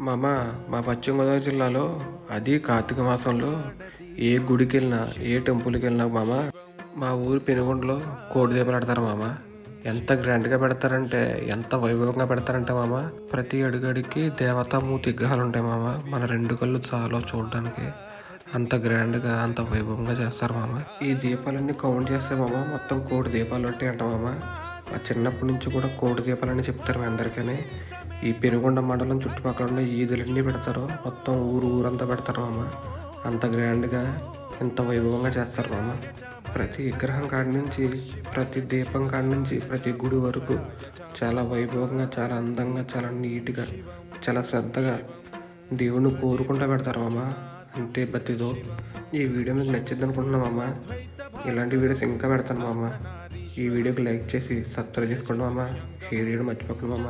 మామ, మా పశ్చిమ గోదావరి జిల్లాలో అది కార్తీక మాసంలో ఏ గుడికి వెళ్ళినా ఏ టెంపుల్కి వెళ్ళినా మామ, మా ఊరు పెనుగొండలో కోడి దీపాలు పెడతారు మామ. ఎంత గ్రాండ్గా పెడతారంటే, ఎంత వైభవంగా పెడతారంటే మామ, ప్రతి అడుగడికి దేవతామూర్తి విగ్రహాలు ఉంటాయి మామ. మన రెండు కళ్ళు చాలా చూడడానికి అంత గ్రాండ్గా అంత వైభవంగా చేస్తారు మామ. ఈ దీపాలన్నీ కౌంట్ చేస్తే మామ మొత్తం కోటి దీపాలు ఉంటాయి అంట మామ. ఆ చిన్నప్పటి నుంచి కూడా కోటి దీపాలని చెప్తారు మీ అందరికీ. ఈ పెనుగొండ మండలం చుట్టుపక్కల ఉన్న ఈదులన్నీ పెడతారు, మొత్తం ఊరంతా పెడతారు మామ. అంత గ్రాండ్గా ఎంత వైభవంగా చేస్తారు మామ. ప్రతి విగ్రహం కాడి నుంచి, ప్రతి దీపం కాడి నుంచి, ప్రతి గుడి వరకు చాలా వైభవంగా, చాలా అందంగా, చాలా నీట్గా, చాలా శ్రద్ధగా దేవుణ్ణి కోరుకుంటూ పెడతారు మామ. అంతే భక్తితో. ఈ వీడియో మీకు నచ్చింది అనుకుంటున్నా మామ. ఇలాంటి వీడియోస్ ఇంకా పెడతాను మామ. ఈ వీడియోకి లైక్ చేసి సబ్స్క్రైబ్ చేసుకోండి మామ. షేర్ చేయడం మర్చిపోకండి మామ.